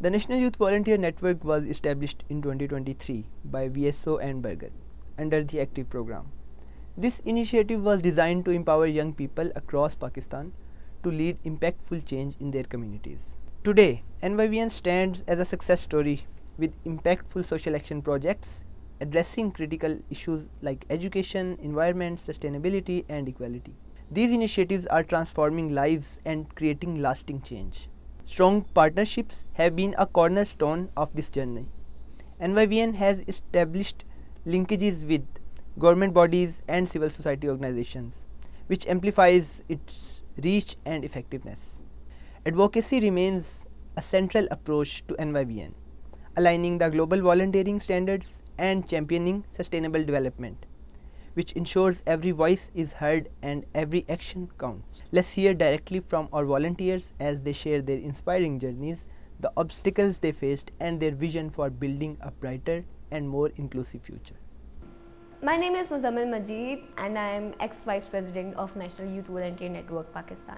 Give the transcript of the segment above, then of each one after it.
The National Youth Volunteer Network was established in 2023 by VSO and Bargat under the ACTIVE program. This initiative was designed to empower young people across Pakistan to lead impactful change in their communities. Today, NYVN stands as a success story with impactful social action projects addressing critical issues like education, environment, sustainability, and equality. These initiatives are transforming lives and creating lasting change. Strong partnerships have been a cornerstone of this journey. NYVN has established linkages with government bodies and civil society organizations, which amplifies its reach and effectiveness. Advocacy remains a central approach to NYVN, aligning the global volunteering standards and championing sustainable development, which ensures every voice is heard and every action counts. Let's hear directly from our volunteers as they share their inspiring journeys, the obstacles they faced, and their vision for building a brighter and more inclusive future. My name is Muzammil Majid and I am ex-Vice President of National Youth Volunteer Network Pakistan.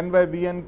NYVN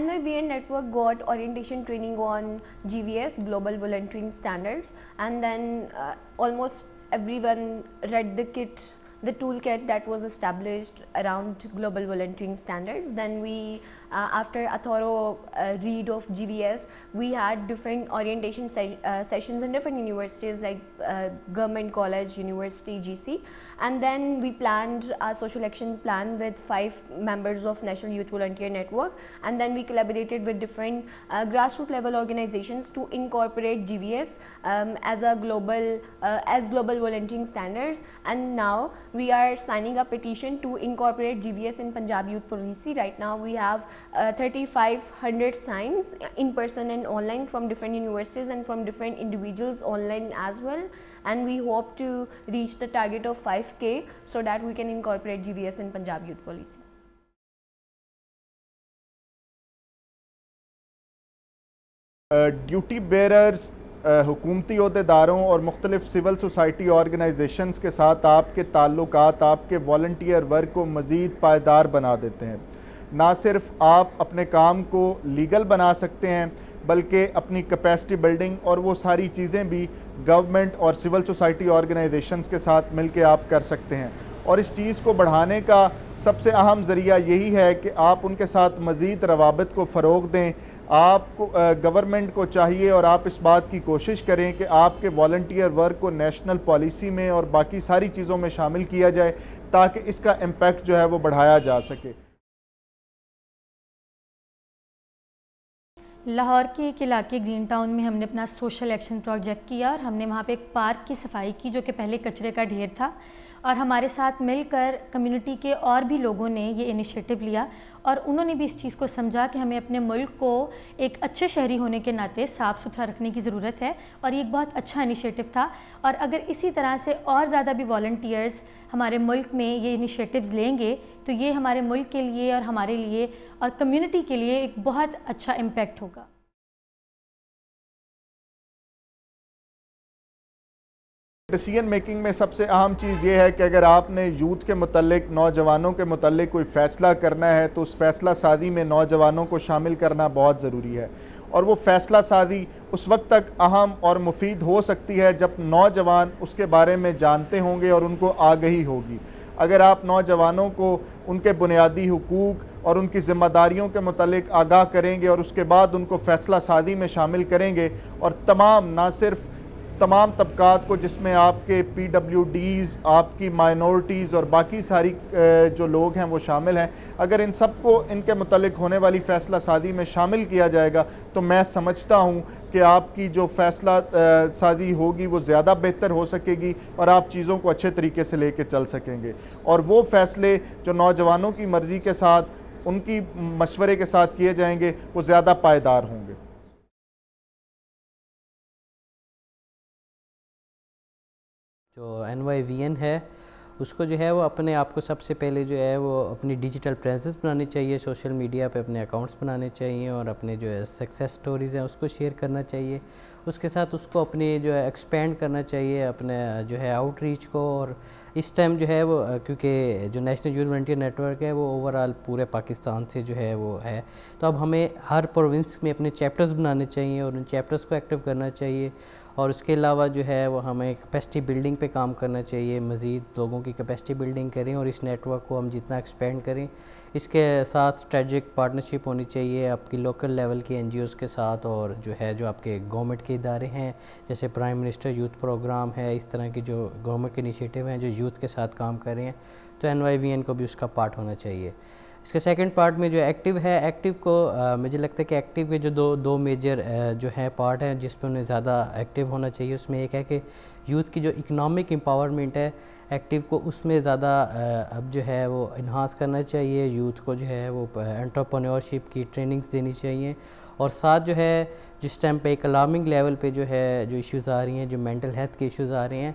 NYVN network got orientation training on GVS, Global Volunteering Standards, and then almost everyone read the toolkit that was established around Global Volunteering Standards. Then we, after a thorough read of GVS, we had different orientation sessions in different universities like Government College, University, GC, and then we planned a social action plan with 5 members of National Youth Volunteer Network, and then we collaborated with different grassroots level organizations to incorporate GVS as global volunteering standards. And now we are signing a petition to incorporate GVS in Punjab Youth Policy. Right now we have 3,500 signs in person and online from different universities and from different individuals online as well, and we hope to reach the target of 5K so that we can incorporate GVS in Punjab Youth Policy. Duty bearers حکومتی عہدیداروں اور مختلف civil society organisations کے ساتھ آپ کے تعلقات آپ کے والنٹیئر ورک کو مزید پائیدار بنا دیتے ہیں. نہ صرف آپ اپنے کام کو لیگل بنا سکتے ہیں بلکہ اپنی کیپیسٹی بلڈنگ اور وہ ساری چیزیں بھی گورنمنٹ اور سول سوسائٹی آرگنائزیشنز کے ساتھ مل کے آپ کر سکتے ہیں. اور اس چیز کو بڑھانے کا سب سے اہم ذریعہ یہی ہے کہ آپ ان کے ساتھ مزید روابط کو فروغ دیں. آپ کو گورنمنٹ کو چاہیے اور آپ اس بات کی کوشش کریں کہ آپ کے والنٹیئر ورک کو نیشنل پالیسی میں اور باقی ساری چیزوں میں شامل کیا جائے تاکہ اس کا امپیکٹ جو ہے وہ بڑھایا جا سکے. لاہور کے ایک علاقے گرین ٹاؤن میں ہم نے اپنا سوشل ایکشن پروجیکٹ کیا اور ہم نے وہاں پہ ایک پارک کی صفائی کی جو کہ پہلے کچرے کا ڈھیر تھا, اور ہمارے ساتھ مل کر کمیونٹی کے اور بھی لوگوں نے یہ انیشیٹو لیا اور انہوں نے بھی اس چیز کو سمجھا کہ ہمیں اپنے ملک کو ایک اچھے شہری ہونے کے ناطے صاف ستھرا رکھنے کی ضرورت ہے, اور یہ ایک بہت اچھا انیشیٹو تھا. اور اگر اسی طرح سے اور زیادہ بھی والنٹیئرز ہمارے ملک میں یہ انیشیٹوز لیں گے تو یہ ہمارے ملک کے لیے اور ہمارے لیے اور کمیونٹی کے لیے ایک بہت اچھا امپیکٹ ہوگا. ڈیسیژن میکنگ میں سب سے اہم چیز یہ ہے کہ اگر آپ نے یوتھ کے متعلق, نوجوانوں کے متعلق کوئی فیصلہ کرنا ہے تو اس فیصلہ سازی میں نوجوانوں کو شامل کرنا بہت ضروری ہے. اور وہ فیصلہ سازی اس وقت تک اہم اور مفید ہو سکتی ہے جب نوجوان اس کے بارے میں جانتے ہوں گے اور ان کو آگہی ہوگی. اگر آپ نوجوانوں کو ان کے بنیادی حقوق اور ان کی ذمہ داریوں کے متعلق آگاہ کریں گے اور اس کے بعد ان کو فیصلہ سازی میں شامل کریں گے, اور نہ صرف تمام طبقات کو جس میں آپ کے پی ڈبلیو ڈیز, آپ کی مائنورٹیز اور باقی ساری جو لوگ ہیں وہ شامل ہیں, اگر ان سب کو ان کے متعلق ہونے والی فیصلہ سازی میں شامل کیا جائے گا تو میں سمجھتا ہوں کہ آپ کی جو فیصلہ سازی ہوگی وہ زیادہ بہتر ہو سکے گی اور آپ چیزوں کو اچھے طریقے سے لے کے چل سکیں گے. اور وہ فیصلے جو نوجوانوں کی مرضی کے ساتھ, ان کی مشورے کے ساتھ کیے جائیں گے وہ زیادہ پائیدار ہوں گے. جو NYVN ہے اس کو جو ہے وہ اپنے آپ کو سب سے پہلے جو ہے وہ اپنی ڈیجیٹل پریزنس بنانی چاہیے, سوشل میڈیا پہ اپنے اکاؤنٹس بنانے چاہیے اور اپنے جو ہے سکسیس سٹوریز ہیں اس کو شیئر کرنا چاہیے. اس کے ساتھ اس کو اپنی جو ہے ایکسپینڈ کرنا چاہیے اپنے جو ہے آؤٹ ریچ کو. اور اس ٹائم جو ہے وہ کیونکہ جو national youth volunteer network ہے وہ اوور آل پورے پاکستان سے جو ہے وہ ہے, تو اب ہمیں ہر پروونس میں اپنے چیپٹرز بنانے چاہیے اور ان چیپٹرز کو ایکٹیو کرنا چاہیے. اور اس کے علاوہ جو ہے وہ ہمیں کیپیسٹی بلڈنگ پہ کام کرنا چاہیے, مزید لوگوں کی کیپیسٹی بلڈنگ کریں اور اس نیٹ ورک کو ہم جتنا ایکسپینڈ کریں. اس کے ساتھ اسٹریٹجک پارٹنرشپ ہونی چاہیے آپ کی لوکل لیول کے NGOs کے ساتھ, اور جو ہے جو آپ کے گورنمنٹ کے ادارے ہیں جیسے پرائم منسٹر یوتھ پروگرام ہے, اس طرح کی جو گورنمنٹ کے انیشیٹو ہیں جو یوتھ کے ساتھ کام کر رہے ہیں, تو NYVN کو بھی اس کا پارٹ ہونا چاہیے. اس کے سیکنڈ پارٹ میں جو ایکٹیو ہے, ایکٹیو کو مجھے لگتا ہے کہ ایکٹیو کے جو دو میجر جو ہیں پارٹ ہیں جس پہ انہیں زیادہ ایکٹیو ہونا چاہیے. اس میں ایک ہے کہ یوتھ کی جو اکنامک امپاورمنٹ ہے ایکٹیو کو اس میں زیادہ اب جو ہے وہ انہانس کرنا چاہیے. یوتھ کو جو ہے وہ انٹرپرینیورشپ کی ٹریننگز دینی چاہیے, اور ساتھ جو ہے جس ٹائم پہ ایک الارمنگ لیول پہ جو ہے جو ایشوز آ رہی ہیں, جو مینٹل ہیلتھ کے ایشوز آ رہے ہیں,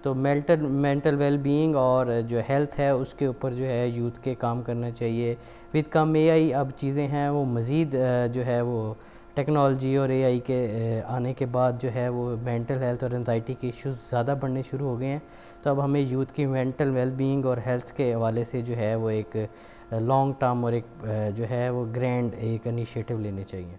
تو مینٹل ویل بینگ اور جو ہیلتھ ہے اس کے اوپر جو ہے یوتھ کے کام کرنا چاہیے. ود کم AI اب چیزیں ہیں وہ مزید جو ہے وہ ٹیکنالوجی اور AI کے آنے کے بعد جو ہے وہ مینٹل ہیلتھ اور انزائٹی کے ایشوز زیادہ بڑھنے شروع ہو گئے ہیں. تو اب ہمیں یوتھ کی مینٹل ویل بینگ اور ہیلتھ کے حوالے سے جو ہے وہ ایک لانگ ٹرم اور ایک جو ہے وہ گرینڈ ایک انیشیٹو لینے چاہیے.